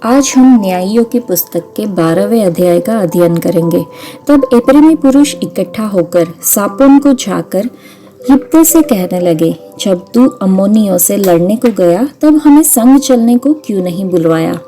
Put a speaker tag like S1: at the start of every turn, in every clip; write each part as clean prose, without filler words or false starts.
S1: आज हम न्यायियों की पुस्तक के 12वें अध्याय का अध्ययन करेंगे। तब एप्रैमी पुरुष इकट्ठा होकर सापोन को जाकर यिप्तह से कहने लगे, जब तू अम्मोनियों से लड़ने को गया तब हमें संग चलने को क्यों नहीं बुलवाया?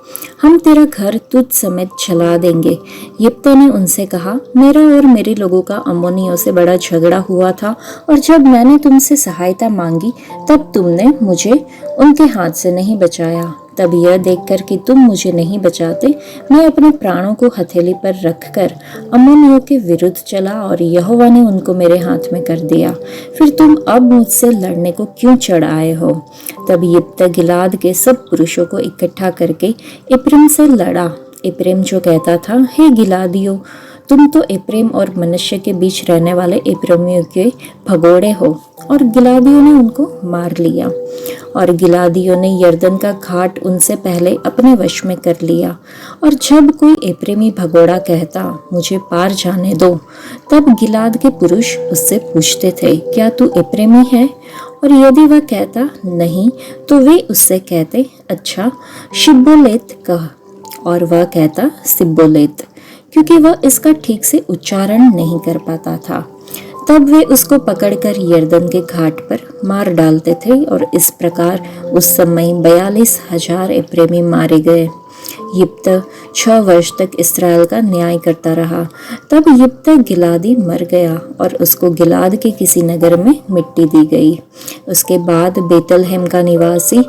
S1: हम तेरा घर तुझ समेत जला देंगे। यिप्तह ने उनसे कहा, मेरा और मेरे लोगों का अम्मोनियों से बड़ा झगड़ा हुआ था और जब मैंने तुमसे सहायता मांगी तब तुमने मुझे उनके हाथ से नहीं बचाया। तब यह देखकर कि तुम मुझे नहीं बचाते, मैं अपने प्राणों को हथेली पर रखकर अम्मोनियों के विरुद्ध चला और यहोवा ने उनको मेरे हाथ में कर दिया। फिर तुम अब मुझसे लड़ने को क्यों चढ़ आए हो? तब यिप्तह गिलाद के सब पुरुषों को इकट्ठा करके एप्रैम से लड़ा। एप्रैम जो कहता था, हे गिलादियों, तुम तो एप्रैम और मनश्शे के बीच रहने वाले एप्रैमियों के भगोड़े हो। और गिलादियों ने उनको मार लिया और गिलादियों ने यरदन का घाट उनसे पहले अपने वश में कर लिया। और जब कोई एप्रैमी भगोड़ा कहता, मुझे पार जाने दो, तब गिलाद के पुरुष उससे पूछते थे, क्या तू एप्रैमी है? और यदि वह कहता नहीं, तो वे उससे कहते, अच्छा शिब्बोलेत कह। और वह कहता सिब्बोलेत, क्योंकि वह इसका ठीक से उच्चारण नहीं कर पाता था। तब वे उसको पकड़कर यरदन के घाट पर मार डालते थे और इस प्रकार उस समय 42,000 एप्रैमी मारे गए। यिप्तह 6 वर्ष तक इस्राएल का न्याय करता रहा। तब यिप्तह गिलादी मर गया और उसको गिलाद के किसी नगर में मिट्टी दी गई। उसके बाद बेतलहम का निवासी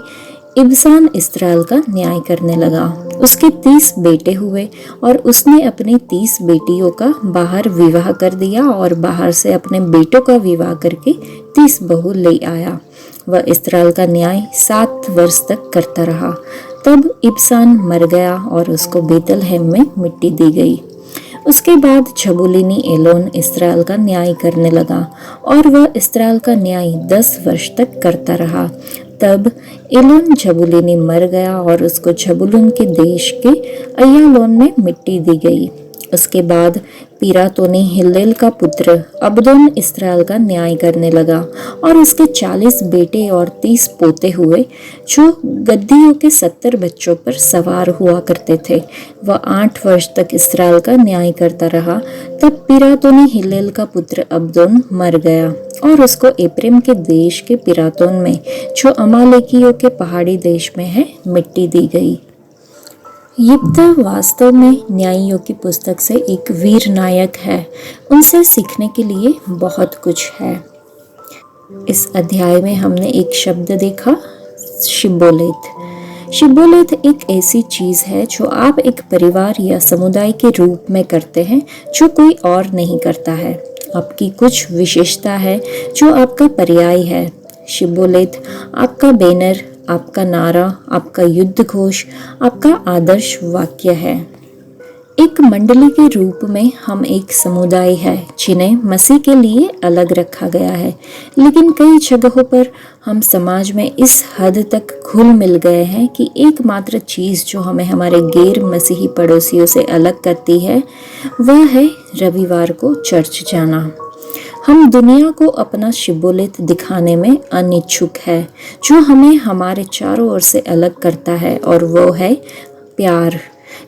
S1: इबसान इस्राएल का न्याय करने लगा। उसके 30 बेटे हुए और उसने अपनी 30 बेटियों का बाहर विवाह कर दिया और बाहर से अपने बेटों का विवाह करके 30 बहू ले आया। वह इस्राएल का न्याय 7 वर्ष तक करता रहा। तब इबसान मर गया और उसको बेतलहम में मिट्टी दी गई। उसके बाद जबूलूनी एलोन इस्राएल का न्याय करने लगा और वह इस्राएल का न्याय 10 वर्ष तक करता रहा। तब एलोन जबूलूनी मर गया और उसको जबूलून के देश के अय्यालोन में मिट्टी दी गई। उसके बाद पिरातोनी हिल्लेल का पुत्र अबदोन इस्राएल का न्याय करने लगा और उसके 40 बेटे और 30 पोते हुए, जो गद्दियों के 70 बच्चों पर सवार हुआ करते थे। वह 8 वर्ष तक इस्राएल का न्याय करता रहा। तब पिरातोनी हिल्लेल का पुत्र अबदोन मर गया और उसको एप्रैम के देश के पिरातोन में, जो अमालेकियों के पहाड़ी देश में है, मिट्टी दी गई। यिप्तह वास्तव में न्यायियों की पुस्तक से एक वीर नायक है। उनसे सीखने के लिए बहुत कुछ है। इस अध्याय में हमने एक शब्द देखा, शिब्बोलेत। शिब्बोलेत एक ऐसी चीज है जो आप एक परिवार या समुदाय के रूप में करते हैं जो कोई और नहीं करता है। आपकी कुछ विशेषता है जो आपका पर्याय है। शिब्बोलेत आपका बैनर, आपका नारा, आपका युद्ध घोष, आपका आदर्श वाक्य है। एक मंडली के रूप में हम एक समुदाय है जिन्हें मसीह के लिए अलग रखा गया है, लेकिन कई जगहों पर हम समाज में इस हद तक घुल मिल गए हैं कि एकमात्र चीज़ जो हमें हमारे गैर मसीही पड़ोसियों से अलग करती है वह है रविवार को चर्च जाना। हम दुनिया को अपना शिब्बोलेत दिखाने में अनिच्छुक है जो हमें हमारे चारों ओर से अलग करता है, और वो है प्यार।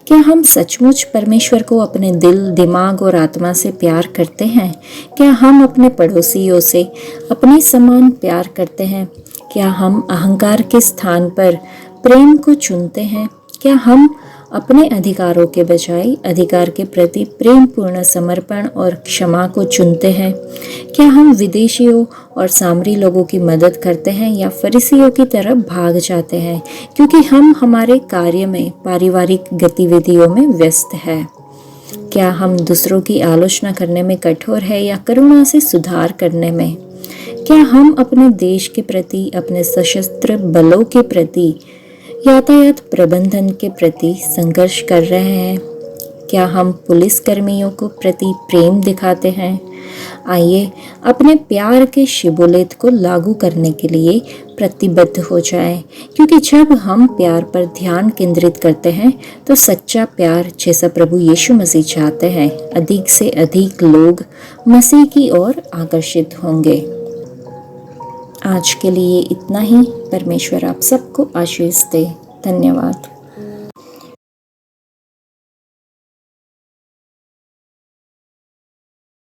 S1: क्या हम सचमुच परमेश्वर को अपने दिल, दिमाग और आत्मा से प्यार करते हैं? क्या हम अपने पड़ोसियों से अपने समान प्यार करते हैं? क्या हम अहंकार के स्थान पर प्रेम को चुनते हैं? क्या हम अपने अधिकारों के बजाय अधिकार के प्रति प्रेम पूर्ण समर्पण और क्षमा को चुनते हैं? क्या हम विदेशियों और सामरी लोगों की मदद करते हैं या फरीसियों की तरफ भाग जाते हैं क्योंकि हम हमारे कार्य में, पारिवारिक गतिविधियों में व्यस्त हैं? क्या हम दूसरों की आलोचना करने में कठोर है या करुणा से सुधार करने में? क्या हम अपने देश के प्रति, अपने सशस्त्र बलों के प्रति, यातायात प्रबंधन के प्रति संघर्ष कर रहे हैं? क्या हम पुलिस कर्मियों को प्रति प्रेम दिखाते हैं? आइए अपने प्यार के शिब्बोलेत को लागू करने के लिए प्रतिबद्ध हो जाएं, क्योंकि जब हम प्यार पर ध्यान केंद्रित करते हैं तो सच्चा प्यार, जैसा प्रभु यीशु मसीह चाहते हैं, अधिक से अधिक लोग मसीह की ओर आकर्षित होंगे। आज के लिए इतना ही। परमेश्वर आप सबको आशीष दे। धन्यवाद।